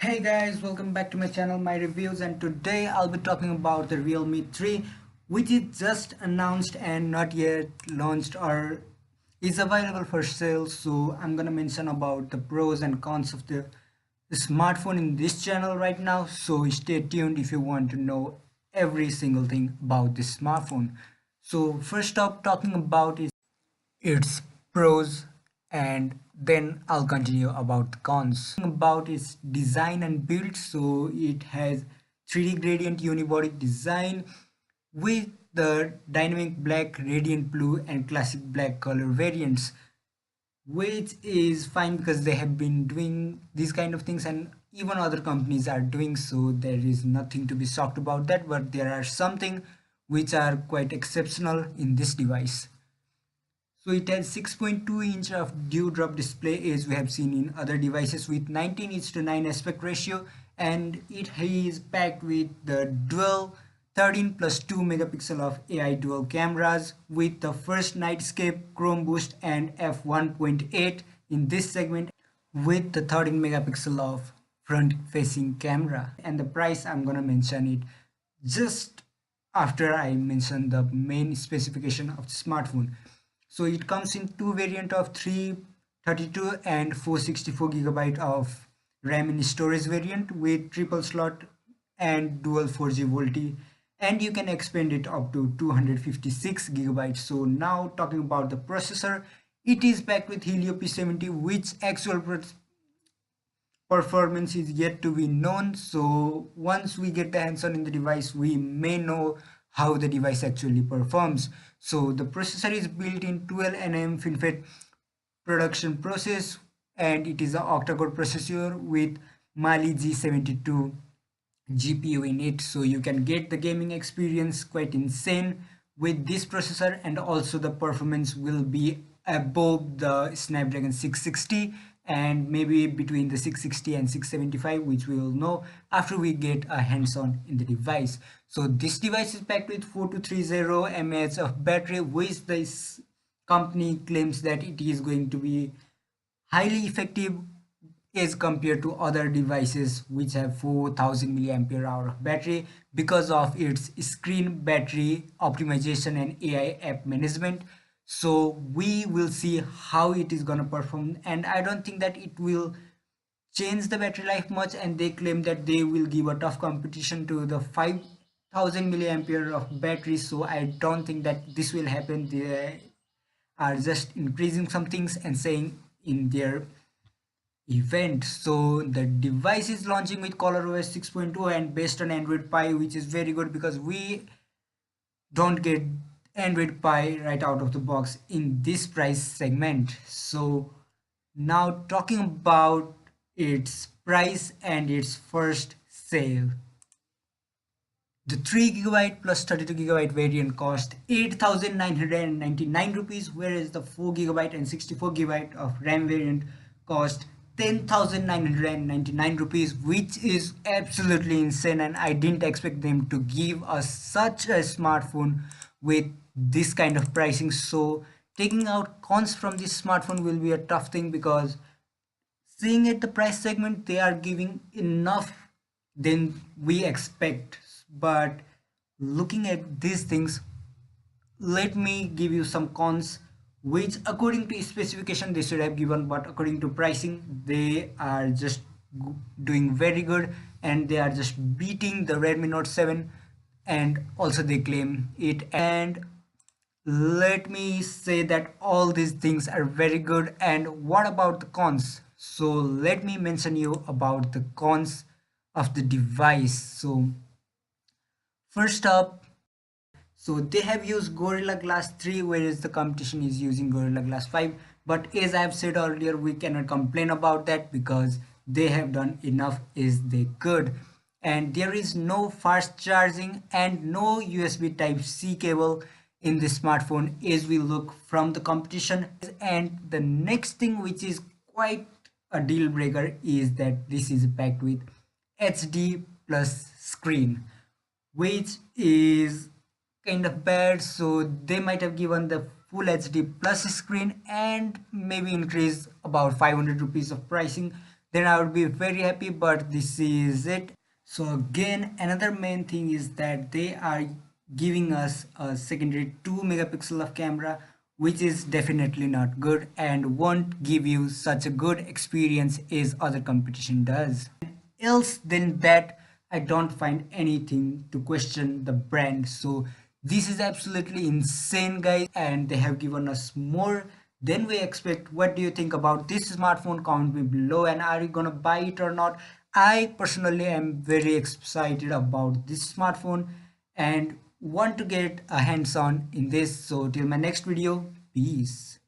Hey guys, welcome back to my channel, My Reviews, and today I'll be talking about the Realme 3, which is just announced and not yet launched or is available for sale. So I'm gonna mention about the pros and cons of the smartphone in this channel right now. So stay tuned if you want to know every single thing about this smartphone. So first up, talking about its pros, and then I'll continue about the cons. About its design and build, so it has 3D gradient unibody design with the dynamic black, radiant blue, and classic black color variants, which is fine because they have been doing these kind of things and even other companies are doing so. There is nothing to be shocked about that, but there are something which are quite exceptional in this device. So it has 6.2 inch of dewdrop display as we have seen in other devices with 19:9 aspect ratio, and it is packed with the dual 13 plus 2 megapixel of AI dual cameras with the first nightscape, chrome boost, and f1.8 in this segment with the 13 megapixel of front facing camera. And the price, I'm gonna mention it just after I mention the main specification of the smartphone. So it comes in two variant of 332 and 464 gigabyte of RAM in storage variant with triple slot and dual 4G VoLTE, and you can expand it up to 256 gigabytes. So now talking about the processor, it is packed with Helio P70, which actual performance is yet to be known. So once we get the hands-on in the device, we may know how the device actually performs. So the processor is built in 12 nm FinFET production process, and it is an octa-core processor with Mali G72 GPU in it. So you can get the gaming experience quite insane with this processor, and also the performance will be above the Snapdragon 660 and maybe between the 660 and 675, which we will know after we get a hands-on in the device. So this device is packed with 4230 mAh of battery, which this company claims that it is going to be highly effective as compared to other devices which have 4000 milliampere hour of battery because of its screen battery optimization and AI app management. So we will see how it is going to perform, and I don't think that it will change the battery life much, and they claim that they will give a tough competition to the 5000 milliampere of battery. So I don't think that this will happen. They are just increasing some things and saying in their event. So the device is launching with ColorOS 6.2 and based on Android Pie, which is very good because we don't get Android Pie right out of the box in this price segment. So now talking about its price and its first sale. The 3 gigabyte plus 32 gigabyte variant cost 8,999 rupees, whereas the 4 gigabyte and 64 gigabyte of RAM variant cost 10,999 rupees, which is absolutely insane, and I didn't expect them to give us such a smartphone with this kind of pricing. So taking out cons from this smartphone will be a tough thing because seeing at the price segment they are giving enough than we expect. But looking at these things, let me give you some cons which according to specification they should have given, but according to pricing they are just doing very good and they are just beating the Redmi Note 7, and also they claim it. And let me say that all these things are very good. And what about the cons? So let me mention you about the cons of the device. So first up, so they have used Gorilla Glass 3, whereas the competition is using Gorilla Glass 5. But as I have said earlier, we cannot complain about that because they have done enough as they could. And there is no fast charging and no USB Type C cable in the smartphone as we look from the competition. And the next thing, which is quite a deal breaker, is that this is packed with HD plus screen, which is kind of bad. So they might have given the full HD plus screen and maybe increase about 500 rupees of pricing then I would be very happy, but this is it. So again, another main thing is that they are giving us a secondary 2 megapixel of camera, which is definitely not good and won't give you such a good experience as other competition does. Else than that, I don't find anything to question the brand. So this is absolutely insane, guys, and they have given us more than we expect. What do you think about this smartphone? Comment me below, and are you gonna buy it or not? I personally am very excited about this smartphone and want to get a hands-on in this. So till my next video, peace.